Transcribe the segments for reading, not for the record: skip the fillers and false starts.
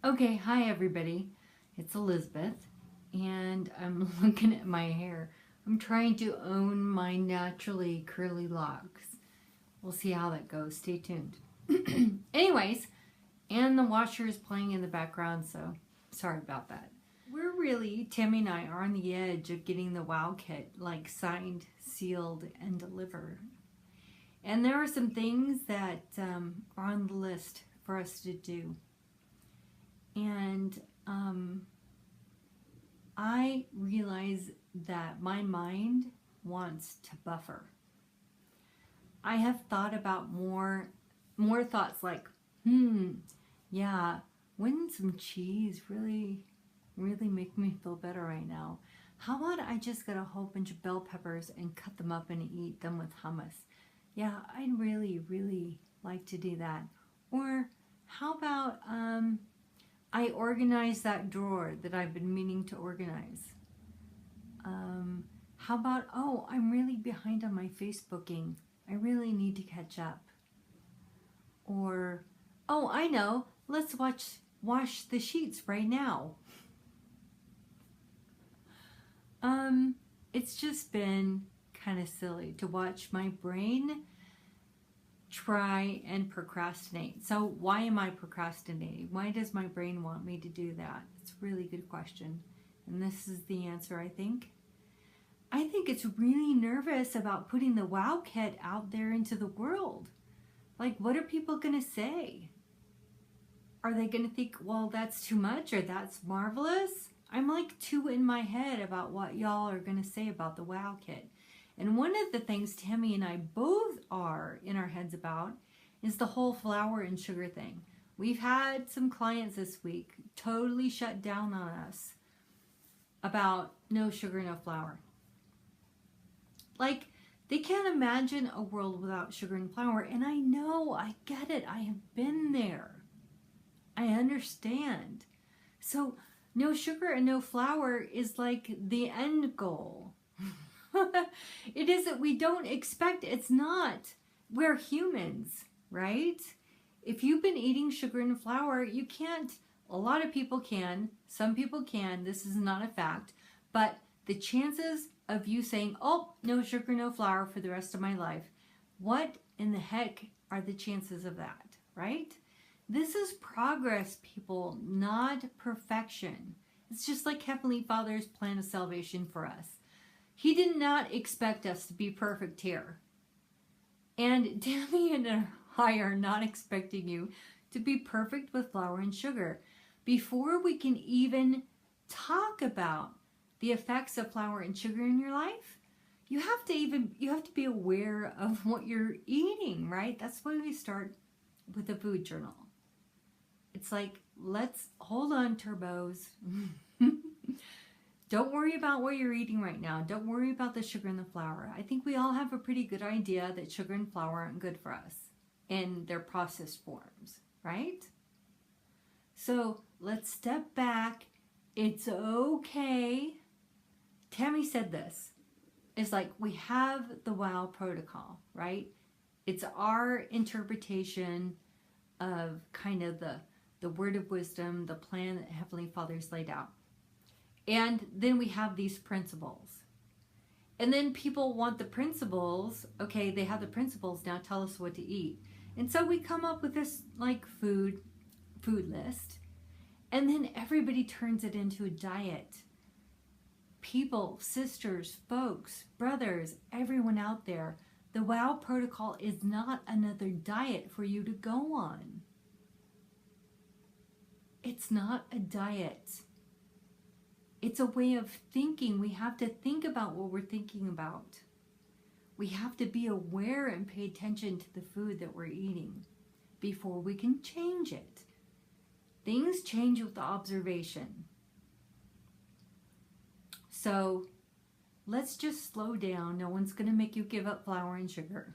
Okay, hi everybody. It's Elizabeth, and I'm looking at my hair. I'm trying to own my naturally curly locks. We'll see how that goes. Stay tuned. Anyways, and the washer is playing in the background, so sorry about that. Tammy and I are on the edge of getting the WOW kit like signed, sealed, and delivered. And there are some things that are on the list for us to do. And I realize that my mind wants to buffer. I have thought about more thoughts like, yeah, wouldn't some cheese really make me feel better right now? How about I just get a whole bunch of bell peppers and cut them up and eat them with hummus? Yeah, I'd really like to do that. Or how about I organize that drawer that I've been meaning to organize? How about, oh, I'm really behind on my Facebooking. I really need to catch up. Or, oh, I know, let's wash the sheets right now. It's just been kind of silly to watch my brain try and procrastinate. So why am I procrastinating? Why does my brain want me to do that? It's a really good question. And this is the answer, I think. I think it's really nervous about putting the WOW kit out there into the world. Like, what are people going to say? Are they going to think, well, that's too much or that's marvelous? I'm like two in my head about what y'all are going to say about the WOW kit. And one of the things Tammy and I both are in our heads about is the whole flour and sugar thing. We've had some clients this week totally shut down on us about no sugar, no flour. Like, they can't imagine a world without sugar and flour. And I know, I get it. I have been there. I understand. So, no sugar and no flour is like the end goal. It isn't, we don't expect, it's not. We're humans, right? If you've been eating sugar and flour, you can't, a lot of people can, some people can, this is not a fact, but the chances of you saying, oh, no sugar, no flour for the rest of my life, what in the heck are the chances of that, right? This is progress, people, not perfection. It's just like Heavenly Father's plan of salvation for us. He did not expect us to be perfect here. And Tammy and I are not expecting you to be perfect with flour and sugar. Before we can even talk about the effects of flour and sugar in your life, you have to be aware of what you're eating, right? That's why we start with a food journal. It's like, let's hold on, turbos. Don't worry about what you're eating right now. Don't worry about the sugar and the flour. I think we all have a pretty good idea that sugar and flour aren't good for us in their processed forms, right? So let's step back. It's okay. Tammy said this. It's like we have the WOW protocol, right? It's our interpretation of kind of the word of wisdom, the plan that Heavenly Father's laid out. And then we have these principles. And then people want the principles. Okay, they have the principles. Now tell us what to eat. And so we come up with this like food list. And then everybody turns it into a diet. People, sisters, folks, brothers, everyone out there, the WOW protocol is not another diet for you to go on. It's not a diet. It's a way of thinking. We have to think about what we're thinking about. We have to be aware and pay attention to the food that we're eating before we can change it. Things change with observation. So let's just slow down. No one's going to make you give up flour and sugar.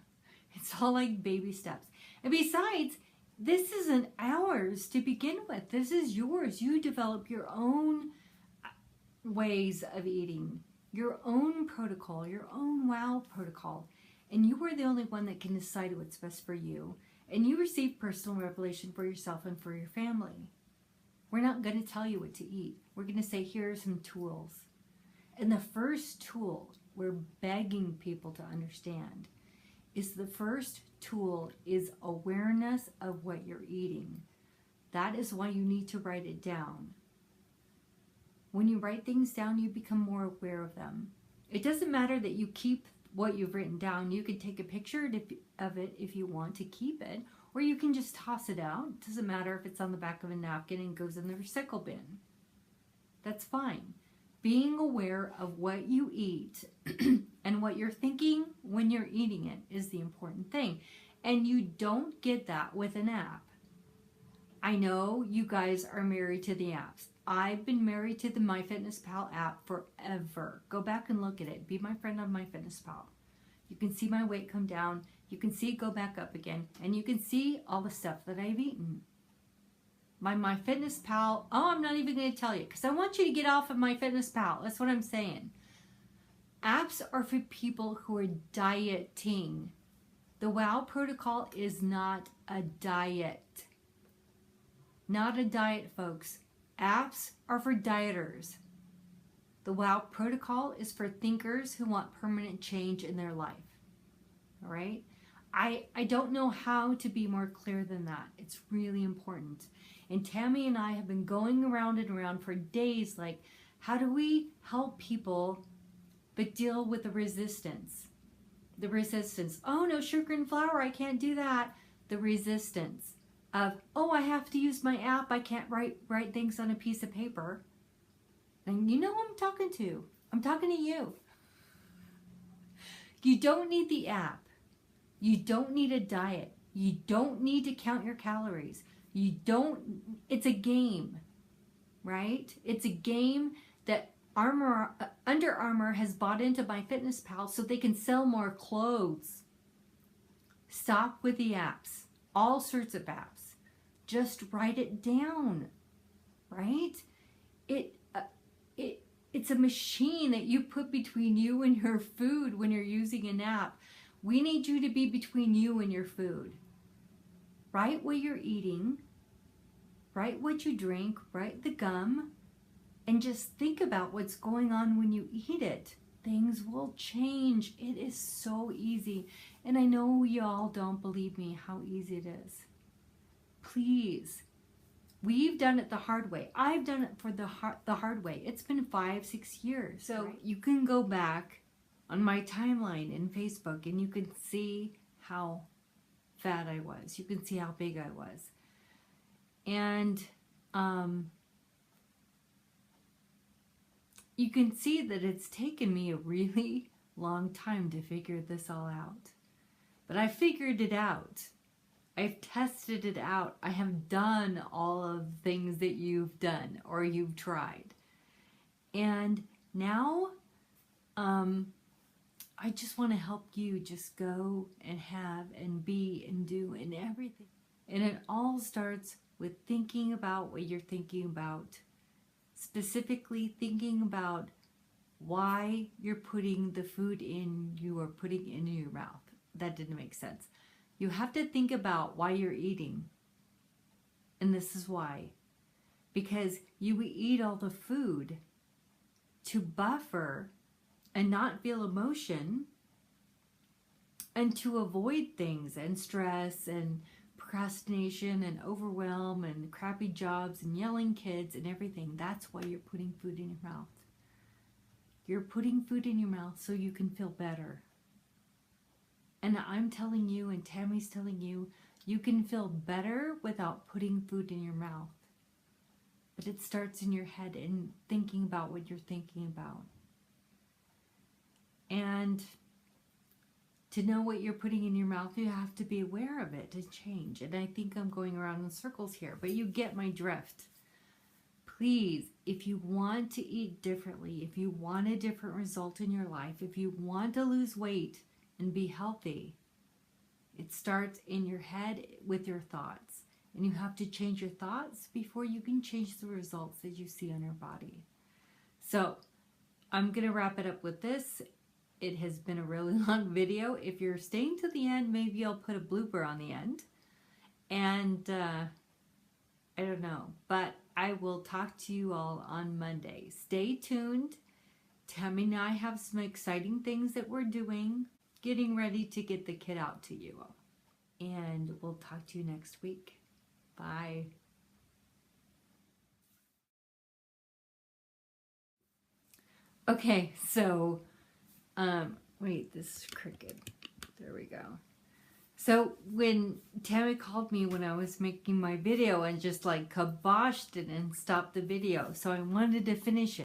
It's all like baby steps. And besides, this isn't ours to begin with. This is yours. You develop your own ways of eating, your own protocol, your own WOW protocol. And you are the only one that can decide what's best for you. And you receive personal revelation for yourself and for your family. We're not going to tell you what to eat. We're going to say, here are some tools. And the first tool we're begging people to understand is the first tool is awareness of what you're eating. That is why you need to write it down. When you write things down, you become more aware of them. It doesn't matter that you keep what you've written down. You can take a picture of it if you want to keep it, or you can just toss it out. It doesn't matter if it's on the back of a napkin and goes in the recycle bin. That's fine. Being aware of what you eat and what you're thinking when you're eating it is the important thing. And you don't get that with an app. I know you guys are married to the apps. I've been married to the MyFitnessPal app forever. Go back and look at it. Be my friend on MyFitnessPal. You can see my weight come down. You can see it go back up again. And you can see all the stuff that I've eaten. My MyFitnessPal, I'm not even going to tell you because I want you to get off of MyFitnessPal. That's what I'm saying. Apps are for people who are dieting. The WOW protocol is not a diet. Not a diet, folks. Apps are for dieters. The WOW protocol is for thinkers who want permanent change in their life. All right? I don't know how to be more clear than that. It's really important. And Tammy and I have been going around and around for days like, how do we help people but deal with the resistance? The resistance. Oh, no sugar and flour. I can't do that. The resistance of, oh, I have to use my app. I can't write things on a piece of paper. And you know who I'm talking to. I'm talking to you. You don't need the app. You don't need a diet. You don't need to count your calories. It's a game, right? It's a game that Under Armour has bought into MyFitnessPal so they can sell more clothes. Stop with the apps. All sorts of apps. Just write it down, right? It's a machine that you put between you and your food when you're using an app. We need you to be between you and your food. Write what you're eating, write what you drink, write the gum, and just think about what's going on when you eat it. Things will change. It is so easy. And I know y'all don't believe me how easy it is. Please. We've done it the hard way. I've done it for the hard way. It's been 5-6 years. So right? You can go back on my timeline in Facebook and you can see how fat I was. You can see how big I was. And you can see that it's taken me a really long time to figure this all out. But I figured it out. I've tested it out. I have done all of the things that you've done or you've tried. And now I just want to help you just go and have and be and do and everything. And it all starts with thinking about what you're thinking about. Specifically thinking about why you're putting the food you are putting into your mouth. That didn't make sense. You have to think about why you're eating. And this is why. Because you eat all the food to buffer and not feel emotion and to avoid things and stress and procrastination and overwhelm and crappy jobs and yelling kids and everything. That's why you're putting food in your mouth. You're putting food in your mouth so you can feel better. And I'm telling you, and Tammy's telling you, you can feel better without putting food in your mouth. But it starts in your head and thinking about what you're thinking about. And to know what you're putting in your mouth, you have to be aware of it to change. And I think I'm going around in circles here, but you get my drift. Please, if you want to eat differently, if you want a different result in your life, if you want to lose weight and be healthy, it starts in your head with your thoughts. And you have to change your thoughts before you can change the results that you see on your body. So I'm going to wrap it up with this. It has been a really long video. If you're staying to the end, maybe I'll put a blooper on the end. And I don't know. But I will talk to you all on Monday. Stay tuned. Tammy and I have some exciting things that we're doing, getting ready to get the kit out to you. And we'll talk to you next week. Bye. Okay, so, wait, this is crooked. There we go. So when Tammy called me when I was making my video and just like kiboshed it and stopped the video, so I wanted to finish it.